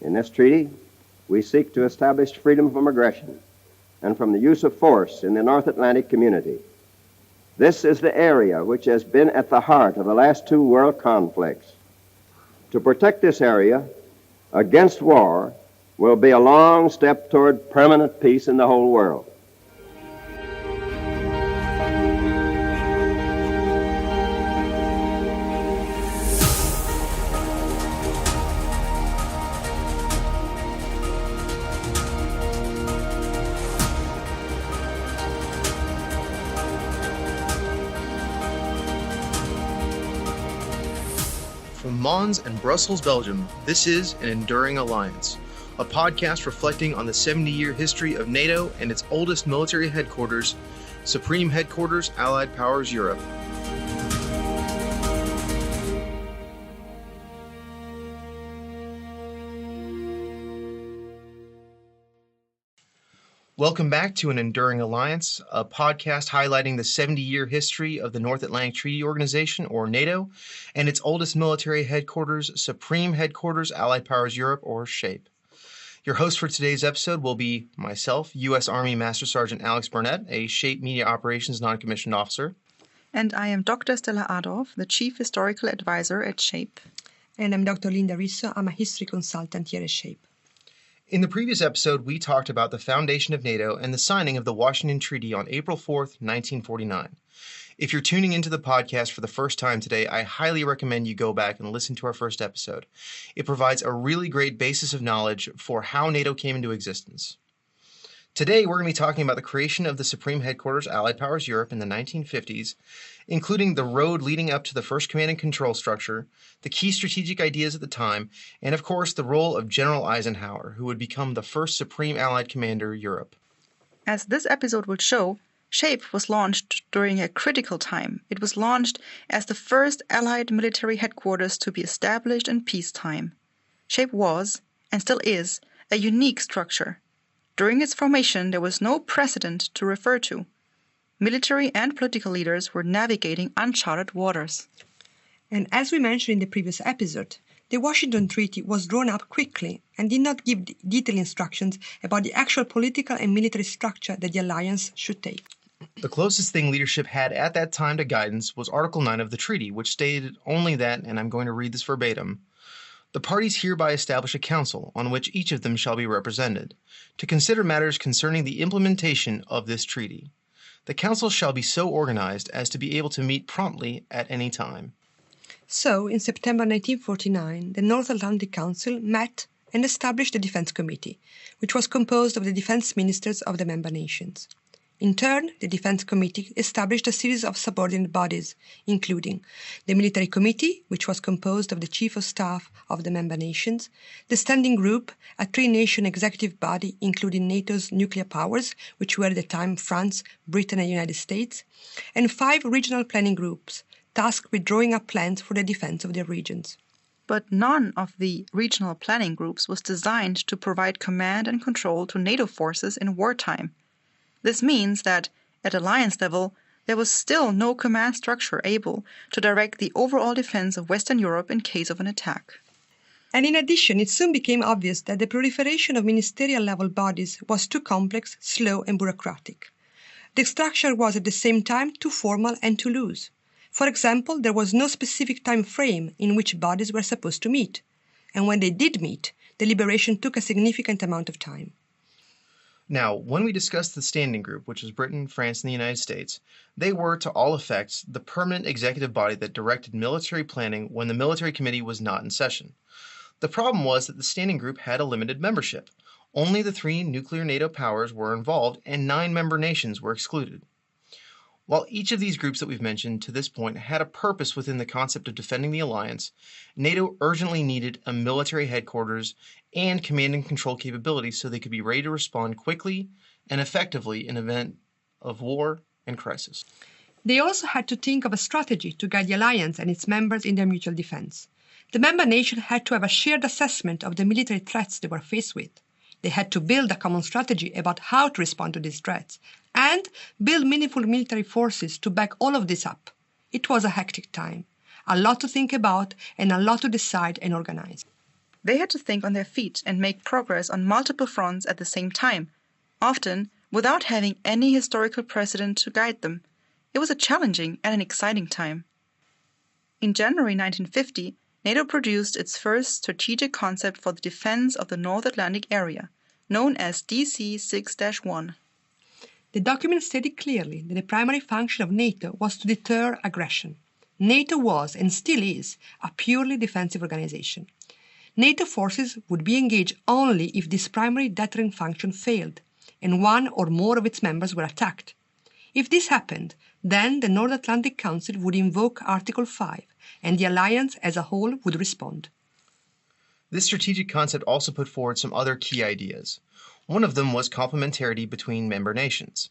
In this treaty, we seek to establish freedom from aggression and from the use of force in the North Atlantic community. This is the area which has been at the heart of the last two world conflicts. To protect this area against war will be a long step toward permanent peace in the whole world. From Mons and Brussels, Belgium, this is An Enduring Alliance, a podcast reflecting on the 70-year history of NATO and its oldest military headquarters, Supreme Headquarters, Allied Powers, Europe. Welcome back to An Enduring Alliance, a podcast highlighting the 70-year history of the North Atlantic Treaty Organization, or NATO, and its oldest military headquarters, Supreme Headquarters, Allied Powers Europe, or SHAPE. Your host for today's episode will be myself, U.S. Army Master Sergeant Alex Burnett, a SHAPE Media Operations Non-Commissioned Officer. And I am Dr. Stella Adolf, the Chief Historical Advisor at SHAPE. And I'm Dr. Linda Risso. I'm a history consultant here at SHAPE. In the previous episode, we talked about the foundation of NATO and the signing of the Washington Treaty on April 4th, 1949. If you're tuning into the podcast for the first time today, I highly recommend you go back and listen to our first episode. It provides a really great basis of knowledge for how NATO came into existence. Today, we're going to be talking about the creation of the Supreme Headquarters, Allied Powers Europe in the 1950s, including the road leading up to the first command and control structure, the key strategic ideas at the time, and of course the role of General Eisenhower, who would become the first Supreme Allied Commander Europe. As this episode will show, SHAPE was launched during a critical time. It was launched as the first Allied military headquarters to be established in peacetime. SHAPE was, and still is, a unique structure. During its formation, there was no precedent to refer to. Military and political leaders were navigating uncharted waters. And as we mentioned in the previous episode, the Washington Treaty was drawn up quickly and did not give detailed instructions about the actual political and military structure that the alliance should take. The closest thing leadership had at that time to guidance was Article 9 of the treaty, which stated only that, and I'm going to read this verbatim, "The parties hereby establish a council on which each of them shall be represented, to consider matters concerning the implementation of this treaty. The council shall be so organized as to be able to meet promptly at any time." So, in September 1949, the North Atlantic Council met and established the Defense Committee, which was composed of the defense ministers of the member nations. In turn, the Defense Committee established a series of subordinate bodies, including the Military Committee, which was composed of the Chief of Staff of the member nations, the Standing Group, a three-nation executive body including NATO's nuclear powers, which were at the time France, Britain and the United States, and 5 regional planning groups, tasked with drawing up plans for the defense of their regions. But none of the regional planning groups was designed to provide command and control to NATO forces in wartime. This means that, at alliance level, there was still no command structure able to direct the overall defense of Western Europe in case of an attack. And in addition, it soon became obvious that the proliferation of ministerial-level bodies was too complex, slow, and bureaucratic. The structure was at the same time too formal and too loose. For example, there was no specific time frame in which bodies were supposed to meet, and when they did meet, deliberation took a significant amount of time. Now, when we discussed the Standing Group, which was Britain, France, and the United States, they were, to all effects, the permanent executive body that directed military planning when the Military Committee was not in session. The problem was that the Standing Group had a limited membership. Only the 3 nuclear NATO powers were involved, and 9 member nations were excluded. While each of these groups that we've mentioned to this point had a purpose within the concept of defending the alliance, NATO urgently needed a military headquarters and command and control capabilities so they could be ready to respond quickly and effectively in event of war and crisis. They also had to think of a strategy to guide the alliance and its members in their mutual defense. The member nations had to have a shared assessment of the military threats they were faced with. They had to build a common strategy about how to respond to these threats and build meaningful military forces to back all of this up. It was a hectic time, a lot to think about and a lot to decide and organize. They had to think on their feet and make progress on multiple fronts at the same time, often without having any historical precedent to guide them. It was a challenging and an exciting time. In January 1950, NATO produced its first strategic concept for the defense of the North Atlantic area, known as DC 6-1. The document stated clearly that the primary function of NATO was to deter aggression. NATO was, and still is, a purely defensive organization. NATO forces would be engaged only if this primary deterrent function failed, and one or more of its members were attacked. If this happened, then the North Atlantic Council would invoke Article 5, and the alliance as a whole would respond. This strategic concept also put forward some other key ideas. One of them was complementarity between member nations.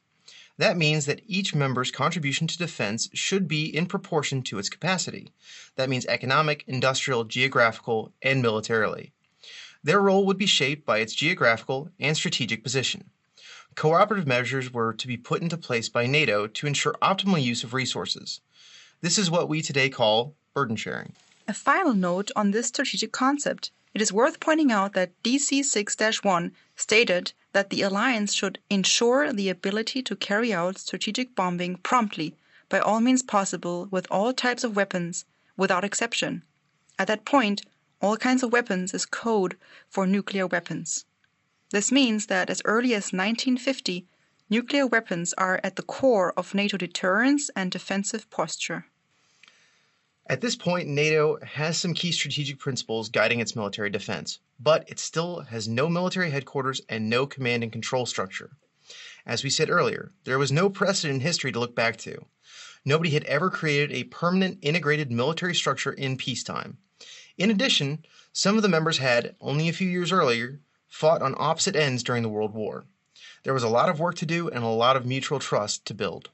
That means that each member's contribution to defense should be in proportion to its capacity. That means economic, industrial, geographical, and militarily. Their role would be shaped by its geographical and strategic position. Cooperative measures were to be put into place by NATO to ensure optimal use of resources. This is what we today call burden sharing. A final note on this strategic concept. It is worth pointing out that DC 6-1 stated that the alliance should ensure the ability to carry out strategic bombing promptly, by all means possible, with all types of weapons, without exception. At that point, all kinds of weapons is code for nuclear weapons. This means that as early as 1950, nuclear weapons are at the core of NATO deterrence and defensive posture. At this point, NATO has some key strategic principles guiding its military defense, but it still has no military headquarters and no command and control structure. As we said earlier, there was no precedent in history to look back to. Nobody had ever created a permanent integrated military structure in peacetime. In addition, some of the members had, only a few years earlier, fought on opposite ends during the World War. There was a lot of work to do and a lot of mutual trust to build.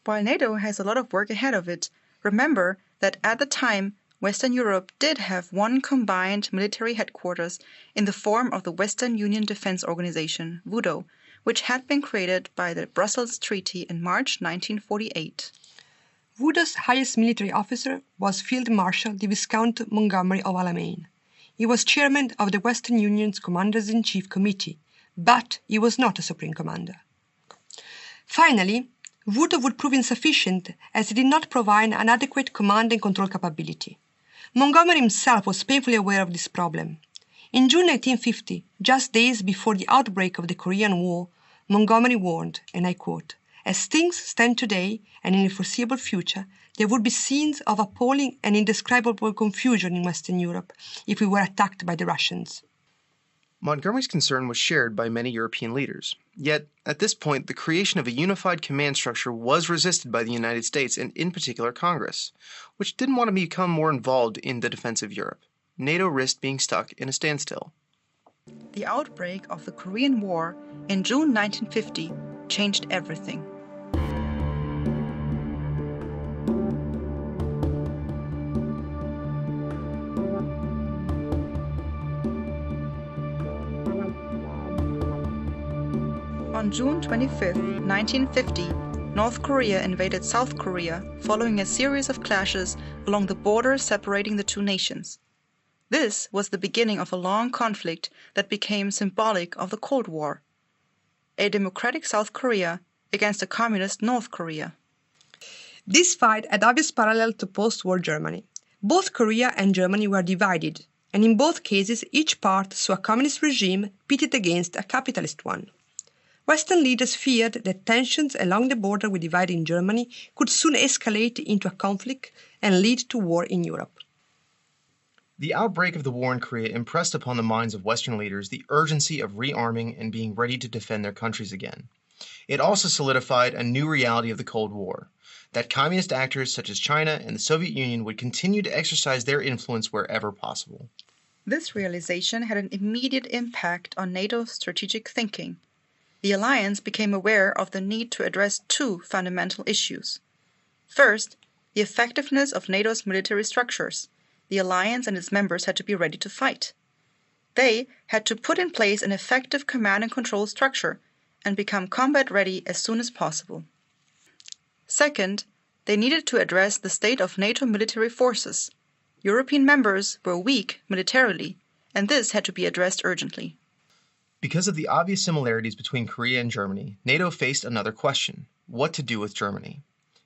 While NATO has a lot of work ahead of it, remember that at the time, Western Europe did have one combined military headquarters in the form of the Western Union Defense Organization, WUDO, which had been created by the Brussels Treaty in March 1948. WUDO's highest military officer was Field Marshal the Viscount Montgomery of Alamein. He was chairman of the Western Union's Commanders-in-Chief Committee, but he was not a supreme commander. Finally, WUDO would prove insufficient as it did not provide an adequate command and control capability. Montgomery himself was painfully aware of this problem. In June 1950, just days before the outbreak of the Korean War, Montgomery warned, and I quote, "As things stand today and in the foreseeable future, there would be scenes of appalling and indescribable confusion in Western Europe if we were attacked by the Russians." Montgomery's concern was shared by many European leaders. Yet, at this point, the creation of a unified command structure was resisted by the United States and, in particular, Congress, which didn't want to become more involved in the defense of Europe. NATO risked being stuck in a standstill. The outbreak of the Korean War in June 1950 changed everything. On June 25, 1950, North Korea invaded South Korea following a series of clashes along the border separating the two nations. This was the beginning of a long conflict that became symbolic of the Cold War. A democratic South Korea against a communist North Korea. This fight had obvious parallel to post-war Germany. Both Korea and Germany were divided, and in both cases each part saw a communist regime pitted against a capitalist one. Western leaders feared that tensions along the border with dividing Germany could soon escalate into a conflict and lead to war in Europe. The outbreak of the war in Korea impressed upon the minds of Western leaders the urgency of rearming and being ready to defend their countries again. It also solidified a new reality of the Cold War, that communist actors such as China and the Soviet Union would continue to exercise their influence wherever possible. This realization had an immediate impact on NATO's strategic thinking. The alliance became aware of the need to address two fundamental issues. First, the effectiveness of NATO's military structures. The alliance and its members had to be ready to fight. They had to put in place an effective command and control structure and become combat ready as soon as possible. Second, they needed to address the state of NATO military forces. European members were weak militarily, and this had to be addressed urgently. Because of the obvious similarities between Korea and Germany, NATO faced another question: what to do with Germany?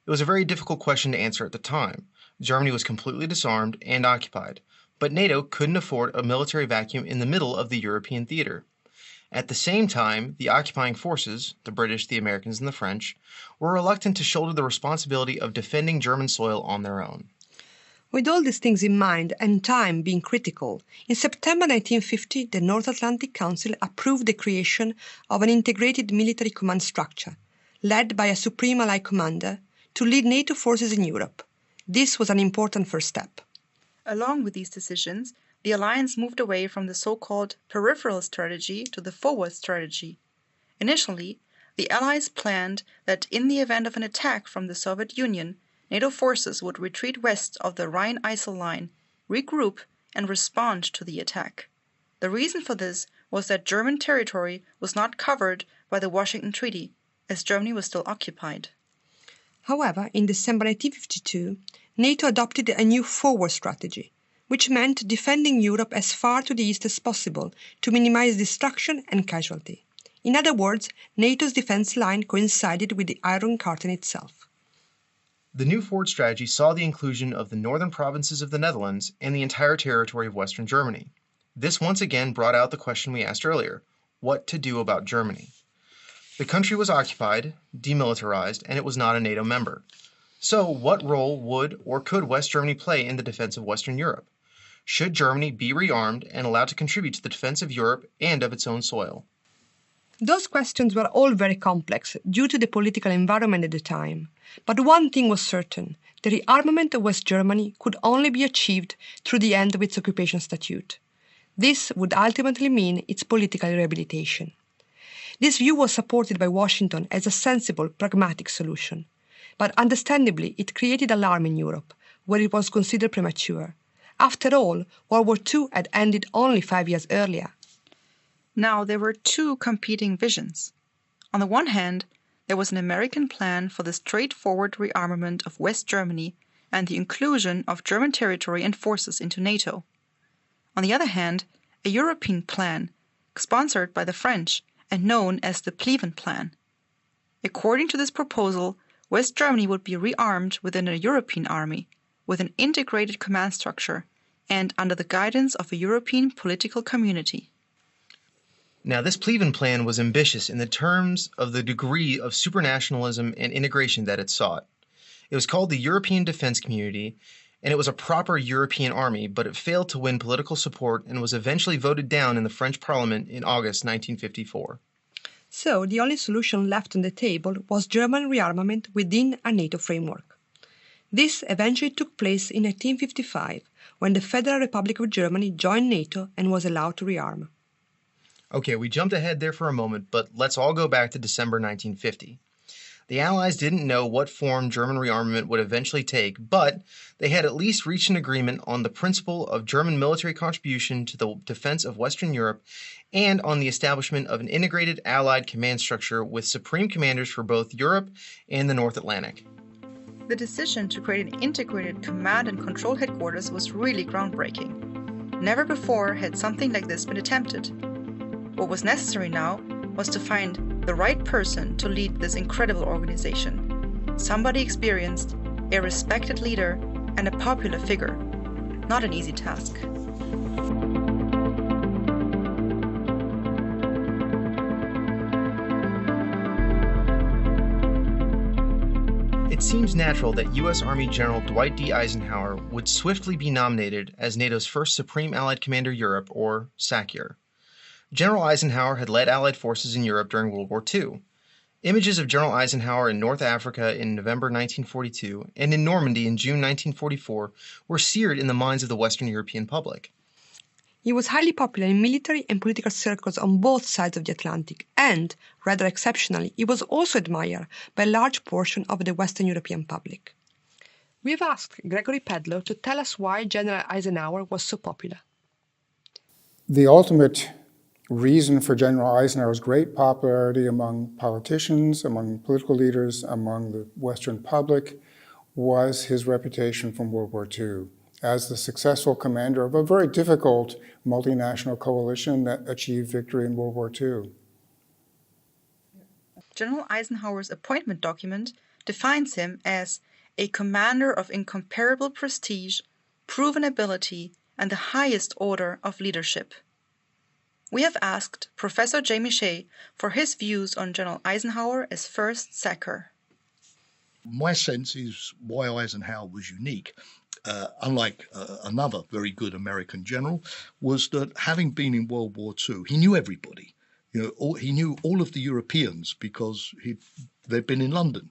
It was a very difficult question to answer at the time. Germany was completely disarmed and occupied, but NATO couldn't afford a military vacuum in the middle of the European theater. At the same time, the occupying forces, the British, the Americans, and the French, were reluctant to shoulder the responsibility of defending German soil on their own. With all these things in mind and time being critical, in September 1950 the North Atlantic Council approved the creation of an integrated military command structure, led by a Supreme Allied Commander, to lead NATO forces in Europe. This was an important first step. Along with these decisions, the alliance moved away from the so-called peripheral strategy to the forward strategy. Initially, the Allies planned that in the event of an attack from the Soviet Union, NATO forces would retreat west of the Rhine-Isel line, regroup, and respond to the attack. The reason for this was that German territory was not covered by the Washington Treaty, as Germany was still occupied. However, in December 1952, NATO adopted a new forward strategy, which meant defending Europe as far to the east as possible to minimize destruction and casualty. In other words, NATO's defense line coincided with the Iron Curtain itself. The new forward strategy saw the inclusion of the northern provinces of the Netherlands and the entire territory of Western Germany. This once again brought out the question we asked earlier: what to do about Germany? The country was occupied, demilitarized, and it was not a NATO member. So what role would or could West Germany play in the defense of Western Europe? Should Germany be rearmed and allowed to contribute to the defense of Europe and of its own soil? Those questions were all very complex due to the political environment at the time. But one thing was certain: the rearmament of West Germany could only be achieved through the end of its occupation statute. This would ultimately mean its political rehabilitation. This view was supported by Washington as a sensible, pragmatic solution. But understandably, it created alarm in Europe, where it was considered premature. After all, World War II had ended only 5 years earlier. Now there were two competing visions. On the one hand, there was an American plan for the straightforward rearmament of West Germany and the inclusion of German territory and forces into NATO. On the other hand, a European plan, sponsored by the French and known as the Pleven Plan. According to this proposal, West Germany would be rearmed within a European army, with an integrated command structure, and under the guidance of a European political community. Now, this Pleven Plan was ambitious in the terms of the degree of supranationalism and integration that it sought. It was called the European Defense Community, and it was a proper European army, but it failed to win political support and was eventually voted down in the French Parliament in August 1954. So the only solution left on the table was German rearmament within a NATO framework. This eventually took place in 1955, when the Federal Republic of Germany joined NATO and was allowed to rearm. Okay, we jumped ahead there for a moment, but let's all go back to December 1950. The Allies didn't know what form German rearmament would eventually take, but they had at least reached an agreement on the principle of German military contribution to the defense of Western Europe and on the establishment of an integrated Allied command structure with supreme commanders for both Europe and the North Atlantic. The decision to create an integrated command and control headquarters was really groundbreaking. Never before had something like this been attempted. What was necessary now was to find the right person to lead this incredible organization. Somebody experienced, a respected leader, and a popular figure. Not an easy task. It seems natural that U.S. Army General Dwight D. Eisenhower would swiftly be nominated as NATO's first Supreme Allied Commander Europe, or SACEUR. General Eisenhower had led Allied forces in Europe during World War II. Images of General Eisenhower in North Africa in November 1942 and in Normandy in June 1944 were seared in the minds of the Western European public. He was highly popular in military and political circles on both sides of the Atlantic, and, rather exceptionally, he was also admired by a large portion of the Western European public. We have asked Gregory Pedlow to tell us why General Eisenhower was so popular. The ultimate reason for General Eisenhower's great popularity among politicians, among political leaders, among the Western public, was his reputation from World War II. as the successful commander of a very difficult multinational coalition that achieved victory in World War II. General Eisenhower's appointment document defines him as a commander of incomparable prestige, proven ability, and the highest order of leadership. We have asked Professor Jamie Shea for his views on General Eisenhower as first SACEUR. My sense is why Eisenhower was unique, unlike another very good American general, was that having been in World War II, he knew everybody. He knew all of the Europeans because they'd been in London.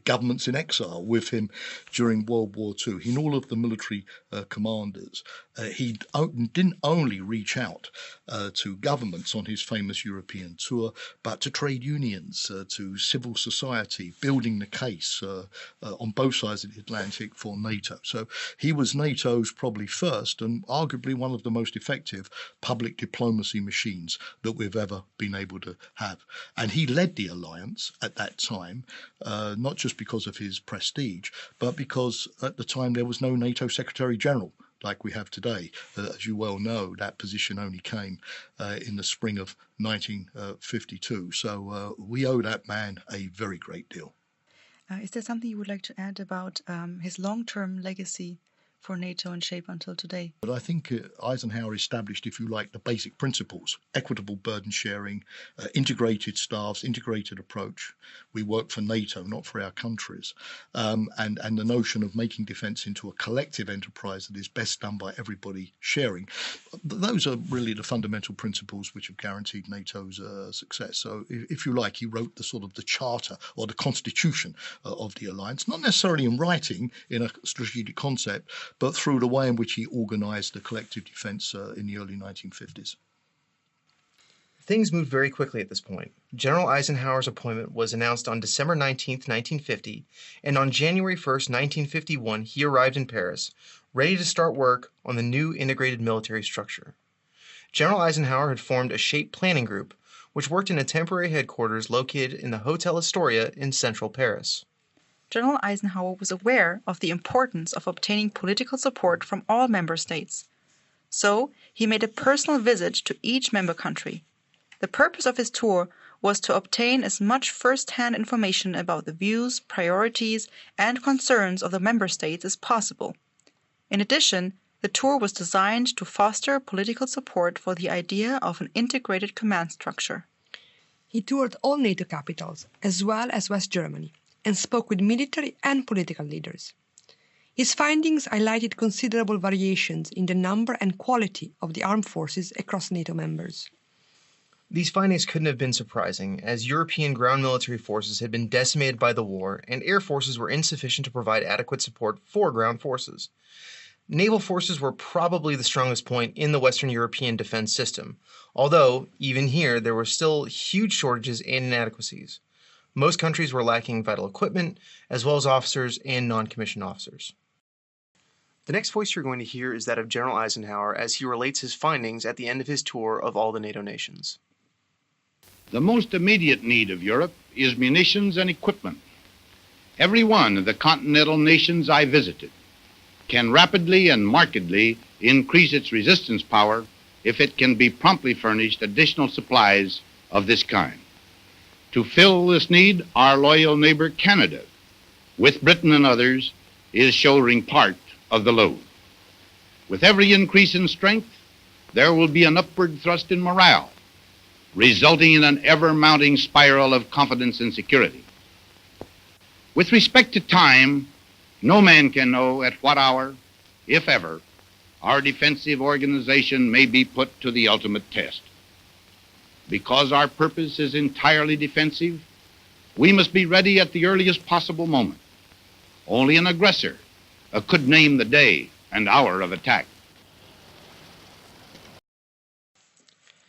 Governments in exile with him during World War II. He knew all of the military commanders. He didn't only reach out to governments on his famous European tour, but to trade unions, to civil society, building the case on both sides of the Atlantic for NATO. So he was NATO's probably first and arguably one of the most effective public diplomacy machines that we've ever been able to have. And he led the alliance at that time, not just because of his prestige, but because at the time there was no NATO Secretary General like we have today. As you well know, that position only came in the spring of 1952. So we owe that man a very great deal. Is there something you would like to add about his long-term legacy for NATO and SHAPE until today? But I think Eisenhower established, if you like, the basic principles: equitable burden sharing, integrated staffs, integrated approach. We work for NATO, not for our countries. And the notion of making defence into a collective enterprise that is best done by everybody sharing. Those are really the fundamental principles which have guaranteed NATO's success. So if you like, he wrote the sort of the charter or the constitution of the alliance, not necessarily in writing in a strategic concept, but through the way in which he organised the collective defence in the early 1950s. Things moved very quickly at this point. General Eisenhower's appointment was announced on December 19, 1950, and on January 1, 1951, he arrived in Paris, ready to start work on the new integrated military structure. General Eisenhower had formed a SHAPE planning group, which worked in a temporary headquarters located in the Hotel Astoria in central Paris. General Eisenhower was aware of the importance of obtaining political support from all member states. So, he made a personal visit to each member country. The purpose of his tour was to obtain as much first-hand information about the views, priorities, and concerns of the member states as possible. In addition, the tour was designed to foster political support for the idea of an integrated command structure. He toured all NATO capitals, as well as West Germany, and spoke with military and political leaders. His findings highlighted considerable variations in the number and quality of the armed forces across NATO members. These findings couldn't have been surprising, as European ground military forces had been decimated by the war, and air forces were insufficient to provide adequate support for ground forces. Naval forces were probably the strongest point in the Western European defense system, although, even here, there were still huge shortages and inadequacies. Most countries were lacking vital equipment, as well as officers and non-commissioned officers. The next voice you're going to hear is that of General Eisenhower as he relates his findings at the end of his tour of all the NATO nations. The most immediate need of Europe is munitions and equipment. Every one of the continental nations I visited can rapidly and markedly increase its resistance power if it can be promptly furnished additional supplies of this kind. To fill this need, our loyal neighbor Canada, with Britain and others, is shouldering part of the load. With every increase in strength, there will be an upward thrust in morale, resulting in an ever-mounting spiral of confidence and security. With respect to time, no man can know at what hour, if ever, our defensive organization may be put to the ultimate test. Because our purpose is entirely defensive, we must be ready at the earliest possible moment. Only an aggressor could name the day and hour of attack.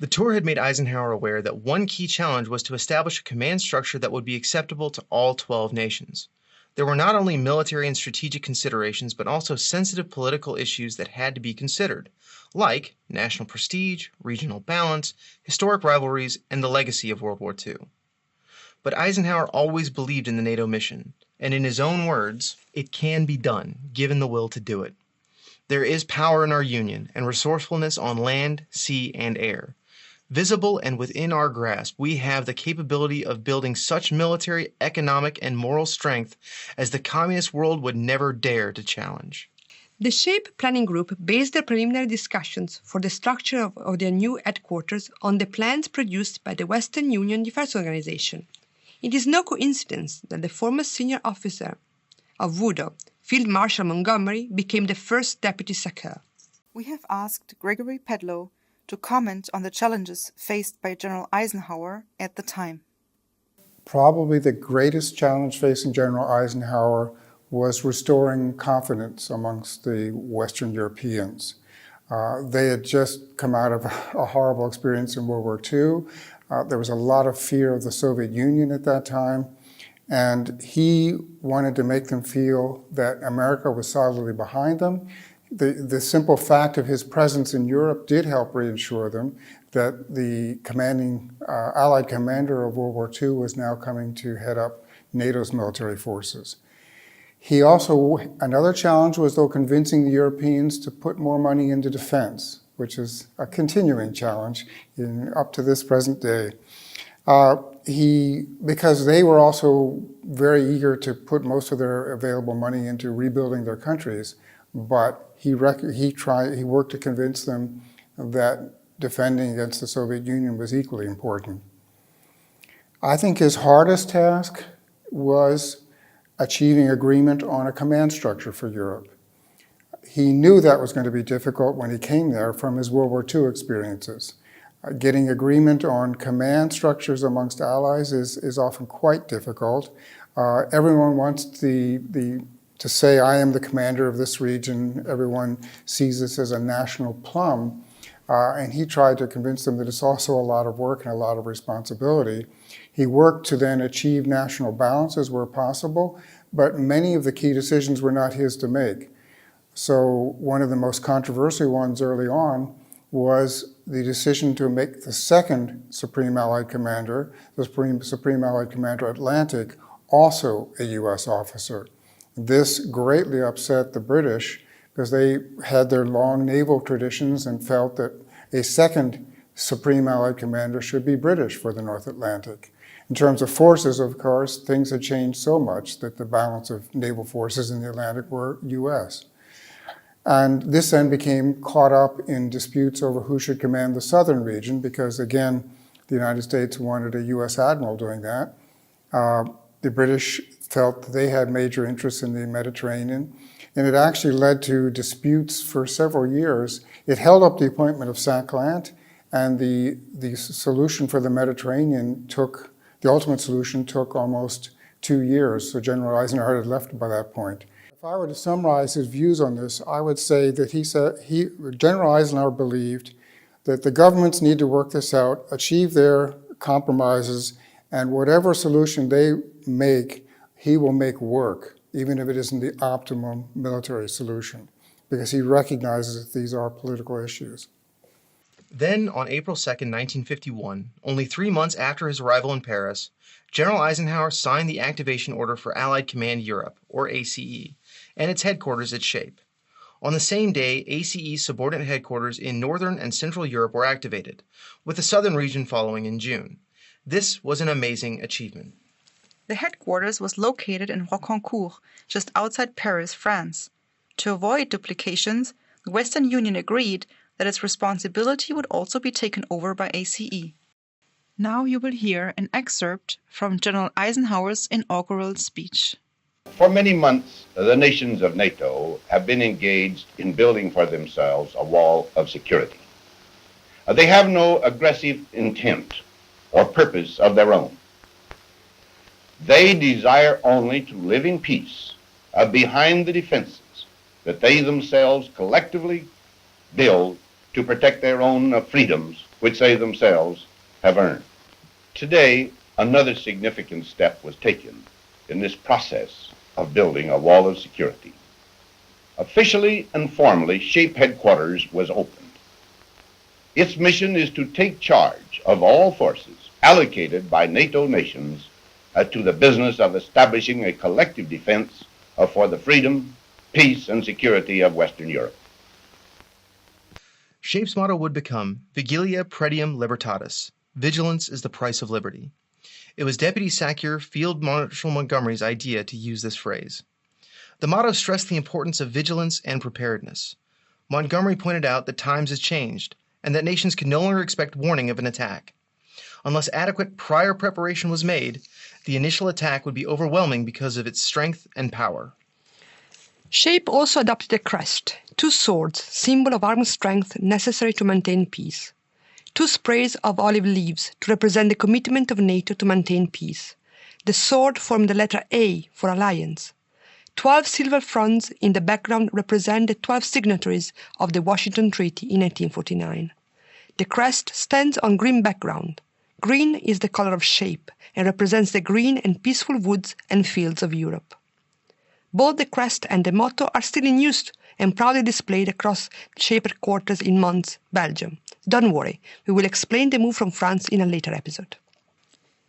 The tour had made Eisenhower aware that one key challenge was to establish a command structure that would be acceptable to all 12 nations. There were not only military and strategic considerations, but also sensitive political issues that had to be considered, like national prestige, regional balance, historic rivalries, and the legacy of World War II. But Eisenhower always believed in the NATO mission, and in his own words, "It can be done, given the will to do it." There is power in our union and resourcefulness on land, sea, and air. Visible and within our grasp, we have the capability of building such military, economic, and moral strength as the communist world would never dare to challenge. The SHAPE planning group based their preliminary discussions for the structure of their new headquarters on the plans produced by the Western Union Defense Organization. It is no coincidence that the former senior officer of WUDO, Field Marshal Montgomery, became the first deputy SACEUR. We have asked Gregory Pedlow to comment on the challenges faced by General Eisenhower at the time. Probably the greatest challenge facing General Eisenhower was restoring confidence amongst the Western Europeans. They had just come out of a horrible experience in World War II. There was a lot of fear of the Soviet Union at that time, and he wanted to make them feel that America was solidly behind them. The simple fact of his presence in Europe did help reassure them that the commanding Allied commander of World War II was now coming to head up NATO's military forces. He also, another challenge was though convincing the Europeans to put more money into defense, which is a continuing challenge up to this present day. Because they were also very eager to put most of their available money into rebuilding their countries, but he worked to convince them that defending against the Soviet Union was equally important. I think his hardest task was achieving agreement on a command structure for Europe. He knew that was going to be difficult when he came there from his World War II experiences. Getting agreement on command structures amongst allies is often quite difficult. Everyone wants to say, I am the commander of this region. Everyone sees this as a national plum. And he tried to convince them that it's also a lot of work and a lot of responsibility. He worked to then achieve national balances where possible, but many of the key decisions were not his to make. So one of the most controversial ones early on was the decision to make the second Supreme Allied Commander, the Supreme Allied Commander Atlantic, also a US officer. This greatly upset the British because they had their long naval traditions and felt that a second Supreme Allied Commander should be British for the North Atlantic. In terms of forces, of course, things had changed so much that the balance of naval forces in the Atlantic were US. And this then became caught up in disputes over who should command the southern region because, again, the United States wanted a US admiral doing that. The British felt that they had major interests in the Mediterranean, and it actually led to disputes for several years. It held up the appointment of Saint-Clant, and the solution for the Mediterranean the ultimate solution took almost 2 years, so General Eisenhower had left by that point. If I were to summarize his views on this, I would say that General Eisenhower believed that the governments need to work this out, achieve their compromises, and whatever solution they make, he will make work, even if it isn't the optimum military solution, because he recognizes that these are political issues. Then, on April 2, 1951, only 3 months after his arrival in Paris, General Eisenhower signed the activation order for Allied Command Europe, or ACE, and its headquarters at SHAPE. On the same day, ACE's subordinate headquarters in Northern and Central Europe were activated, with the southern region following in June. This was an amazing achievement. The headquarters was located in Rocancourt, just outside Paris, France. To avoid duplications, the Western Union agreed that its responsibility would also be taken over by ACE. Now you will hear an excerpt from General Eisenhower's inaugural speech. For many months, the nations of NATO have been engaged in building for themselves a wall of security. They have no aggressive intent or purpose of their own. They desire only to live in peace behind the defenses that they themselves collectively build to protect their own freedoms, which they themselves have earned. Today, another significant step was taken in this process of building a wall of security. Officially and formally, SHAPE headquarters was opened. Its mission is to take charge of all forces allocated by NATO nations to the business of establishing a collective defense for the freedom, peace, and security of Western Europe. SHAPE's motto would become Vigilia Pretium Libertatis. Vigilance is the price of liberty. It was Deputy SACEUR Field Marshal Montgomery's idea to use this phrase. The motto stressed the importance of vigilance and preparedness. Montgomery pointed out that times has changed, and that nations could no longer expect warning of an attack. Unless adequate prior preparation was made, the initial attack would be overwhelming because of its strength and power. SHAPE also adopted a crest, 2 swords, symbol of armed strength necessary to maintain peace. 2 sprays of olive leaves to represent the commitment of NATO to maintain peace. The sword formed the letter A for alliance. 12 silver fronds in the background represent the 12 signatories of the Washington Treaty in 1949. The crest stands on green background. Green is the color of SHAPE and represents the green and peaceful woods and fields of Europe. Both the crest and the motto are still in use and proudly displayed across SHAPE headquarters in Mons, Belgium. Don't worry, we will explain the move from France in a later episode.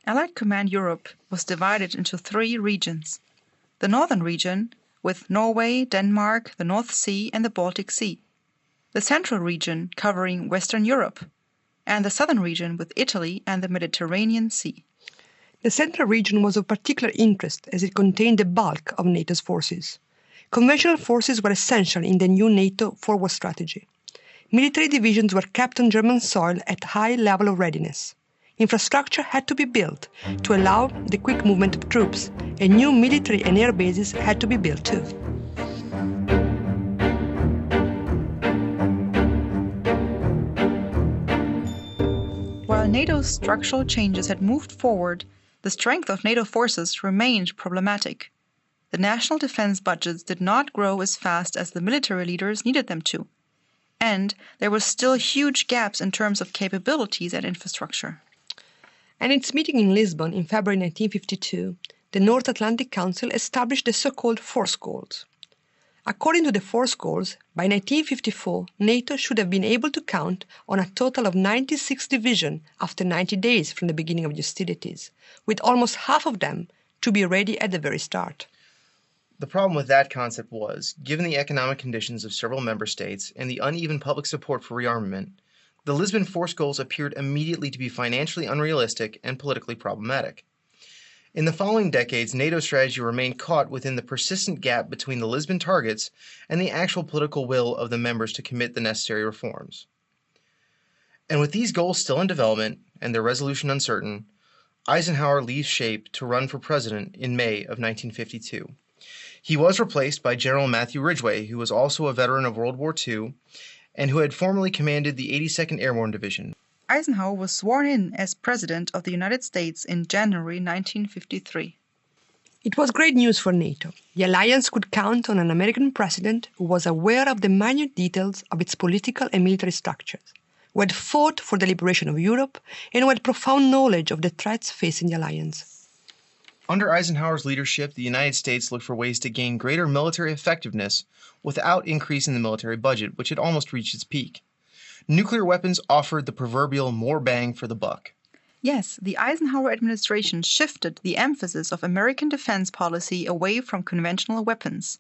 Allied Command Europe was divided into 3 regions. The northern region, with Norway, Denmark, the North Sea and the Baltic Sea. The central region, covering Western Europe. And the southern region with Italy and the Mediterranean Sea. The central region was of particular interest as it contained the bulk of NATO's forces. Conventional forces were essential in the new NATO forward strategy. Military divisions were kept on German soil at high level of readiness. Infrastructure had to be built to allow the quick movement of troops, and new military and air bases had to be built too. While NATO's structural changes had moved forward, the strength of NATO forces remained problematic. The national defense budgets did not grow as fast as the military leaders needed them to, and there were still huge gaps in terms of capabilities and infrastructure. And in its meeting in Lisbon in February 1952, the North Atlantic Council established the so-called force goals. According to the force goals, by 1954, NATO should have been able to count on a total of 96 divisions after 90 days from the beginning of hostilities, with almost half of them to be ready at the very start. The problem with that concept was, given the economic conditions of several member states and the uneven public support for rearmament, the Lisbon force goals appeared immediately to be financially unrealistic and politically problematic. In the following decades, NATO's strategy remained caught within the persistent gap between the Lisbon targets and the actual political will of the members to commit the necessary reforms. And with these goals still in development and their resolution uncertain, Eisenhower leaves SHAPE to run for president in May of 1952. He was replaced by General Matthew Ridgway, who was also a veteran of World War II and who had formerly commanded the 82nd Airborne Division. Eisenhower was sworn in as President of the United States in January 1953. It was great news for NATO. The alliance could count on an American president who was aware of the minute details of its political and military structures, who had fought for the liberation of Europe, and who had profound knowledge of the threats facing the alliance. Under Eisenhower's leadership, the United States looked for ways to gain greater military effectiveness without increasing the military budget, which had almost reached its peak. Nuclear weapons offered the proverbial more bang for the buck. Yes, the Eisenhower administration shifted the emphasis of American defense policy away from conventional weapons.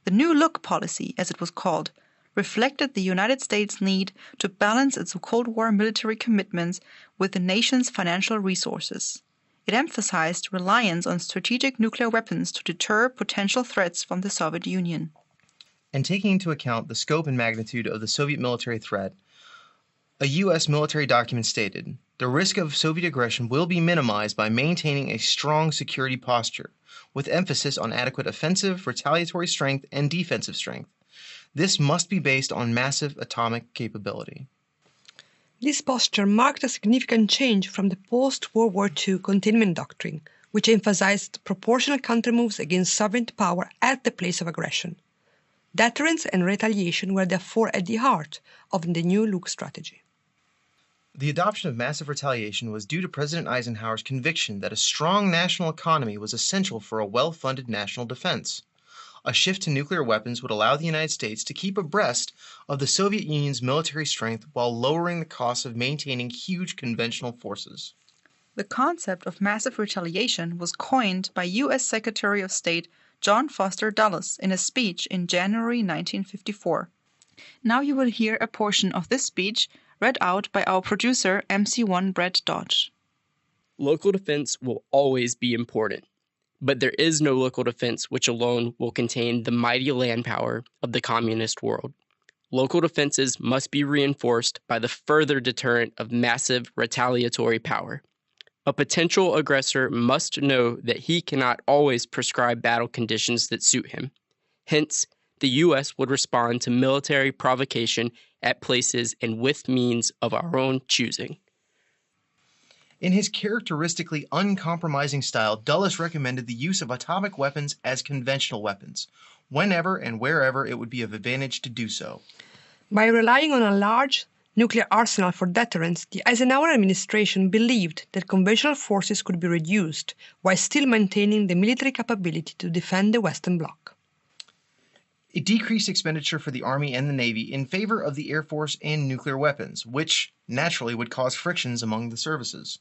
The New Look policy, as it was called, reflected the United States' need to balance its Cold War military commitments with the nation's financial resources. It emphasized reliance on strategic nuclear weapons to deter potential threats from the Soviet Union. And taking into account the scope and magnitude of the Soviet military threat, a U.S. military document stated, "The risk of Soviet aggression will be minimized by maintaining a strong security posture, with emphasis on adequate offensive, retaliatory strength, and defensive strength. This must be based on massive atomic capability." This posture marked a significant change from the post-World War II containment doctrine, which emphasized proportional countermoves against Soviet power at the place of aggression. Deterrence and retaliation were therefore at the heart of the New Look strategy. The adoption of massive retaliation was due to President Eisenhower's conviction that a strong national economy was essential for a well-funded national defense. A shift to nuclear weapons would allow the United States to keep abreast of the Soviet Union's military strength while lowering the costs of maintaining huge conventional forces. The concept of massive retaliation was coined by U.S. Secretary of State John Foster Dulles in a speech in January 1954. Now you will hear a portion of this speech read out by our producer MC1 Brett Dodge. Local defense will always be important, but there is no local defense which alone will contain the mighty land power of the communist world. Local defenses must be reinforced by the further deterrent of massive retaliatory power. A potential aggressor must know that he cannot always prescribe battle conditions that suit him. Hence, the U.S. would respond to military provocation at places and with means of our own choosing. In his characteristically uncompromising style, Dulles recommended the use of atomic weapons as conventional weapons, whenever and wherever it would be of advantage to do so. By relying on a large nuclear arsenal for deterrence, the Eisenhower administration believed that conventional forces could be reduced while still maintaining the military capability to defend the Western Bloc. It decreased expenditure for the Army and the Navy in favor of the Air Force and nuclear weapons, which naturally would cause frictions among the services.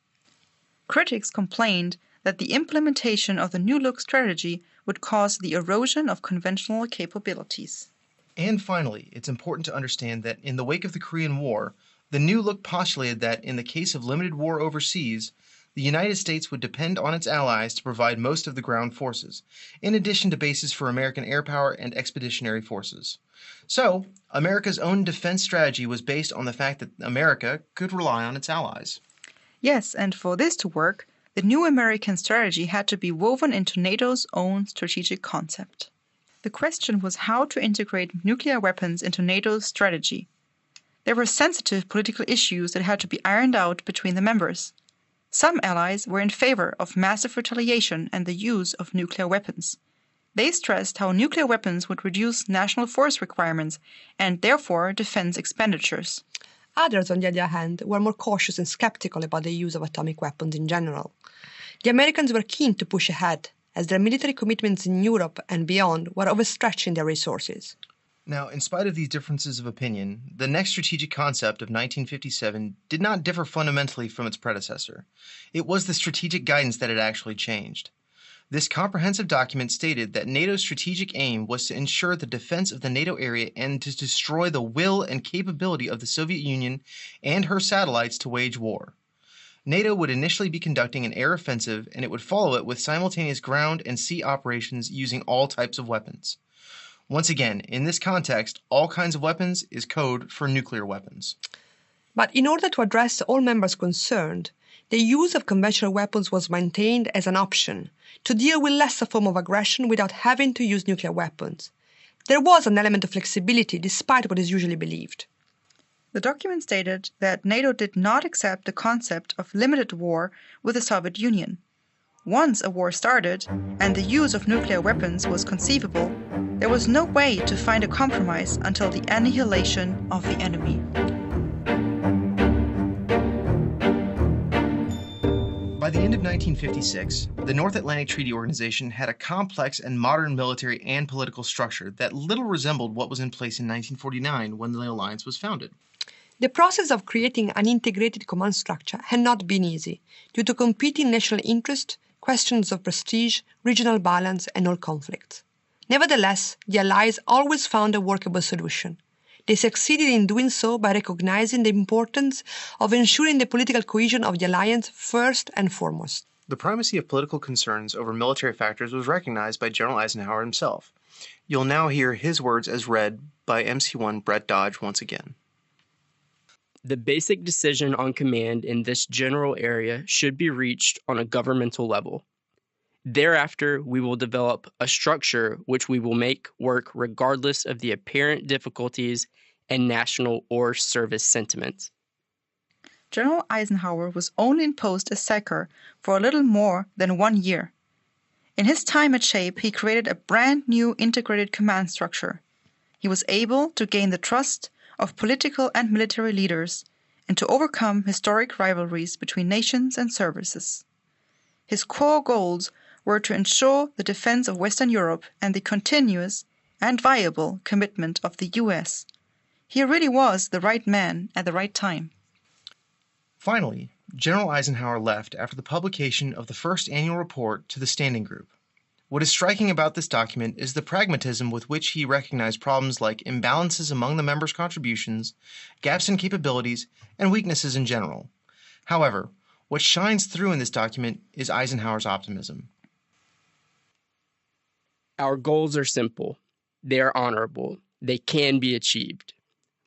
Critics complained that the implementation of the New Look strategy would cause the erosion of conventional capabilities. And finally, it's important to understand that in the wake of the Korean War, the New Look postulated that in the case of limited war overseas, the United States would depend on its allies to provide most of the ground forces, in addition to bases for American air power and expeditionary forces. So, America's own defense strategy was based on the fact that America could rely on its allies. Yes, and for this to work, the new American strategy had to be woven into NATO's own strategic concept. The question was how to integrate nuclear weapons into NATO's strategy. There were sensitive political issues that had to be ironed out between the members. Some allies were in favor of massive retaliation and the use of nuclear weapons. They stressed how nuclear weapons would reduce national force requirements and therefore defense expenditures. Others, on the other hand, were more cautious and skeptical about the use of atomic weapons in general. The Americans were keen to push ahead, as their military commitments in Europe and beyond were overstretching their resources. Now, in spite of these differences of opinion, the next strategic concept of 1957 did not differ fundamentally from its predecessor. It was the strategic guidance that had actually changed. This comprehensive document stated that NATO's strategic aim was to ensure the defense of the NATO area and to destroy the will and capability of the Soviet Union and her satellites to wage war. NATO would initially be conducting an air offensive, and it would follow it with simultaneous ground and sea operations using all types of weapons. Once again, in this context, all kinds of weapons is code for nuclear weapons. But in order to address all members concerned, the use of conventional weapons was maintained as an option to deal with lesser form of aggression without having to use nuclear weapons. There was an element of flexibility despite what is usually believed. The document stated that NATO did not accept the concept of limited war with the Soviet Union. Once a war started and the use of nuclear weapons was conceivable, there was no way to find a compromise until the annihilation of the enemy. By the end of 1956, the North Atlantic Treaty Organization had a complex and modern military and political structure that little resembled what was in place in 1949 when the alliance was founded. The process of creating an integrated command structure had not been easy, due to competing national interest, questions of prestige, regional balance, and all conflicts. Nevertheless, the Allies always found a workable solution. They succeeded in doing so by recognizing the importance of ensuring the political cohesion of the alliance first and foremost. The primacy of political concerns over military factors was recognized by General Eisenhower himself. You'll now hear his words as read by MC1 Brett Dodge once again. The basic decision on command in this general area should be reached on a governmental level. Thereafter, we will develop a structure which we will make work regardless of the apparent difficulties and national or service sentiments. General Eisenhower was only in post as SACEUR for a little more than 1 year. In his time at SHAPE, he created a brand new integrated command structure. He was able to gain the trust of political and military leaders and to overcome historic rivalries between nations and services. His core goals were to ensure the defense of Western Europe and the continuous and viable commitment of the US. He really was the right man at the right time. Finally, General Eisenhower left after the publication of the first annual report to the Standing Group. What is striking about this document is the pragmatism with which he recognized problems like imbalances among the members' contributions, gaps in capabilities, and weaknesses in general. However, what shines through in this document is Eisenhower's optimism. Our goals are simple. They are honorable. They can be achieved.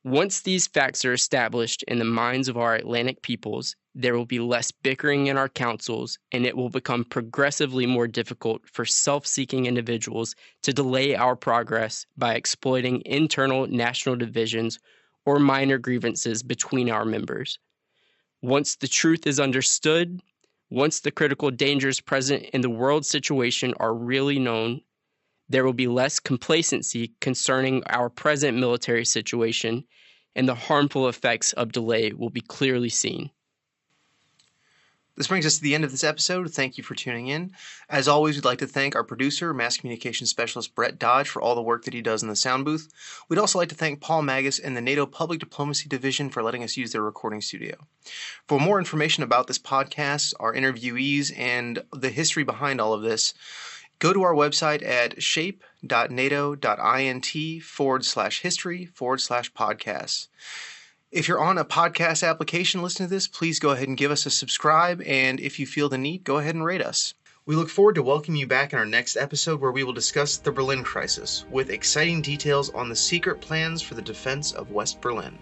Once these facts are established in the minds of our Atlantic peoples, there will be less bickering in our councils, and it will become progressively more difficult for self-seeking individuals to delay our progress by exploiting internal national divisions or minor grievances between our members. Once the truth is understood, once the critical dangers present in the world situation are really known, there will be less complacency concerning our present military situation, and the harmful effects of delay will be clearly seen. This brings us to the end of this episode. Thank you for tuning in. As always, we'd like to thank our producer, mass communications specialist Brett Dodge, for all the work that he does in the sound booth. We'd also like to thank Paul Magus and the NATO Public Diplomacy Division for letting us use their recording studio. For more information about this podcast, our interviewees, and the history behind all of this, go to our website at shape.nato.int/history/podcasts. If you're on a podcast application listening to this, please go ahead and give us a subscribe, and if you feel the need, go ahead and rate us. We look forward to welcoming you back in our next episode, where we will discuss the Berlin crisis, with exciting details on the secret plans for the defense of West Berlin.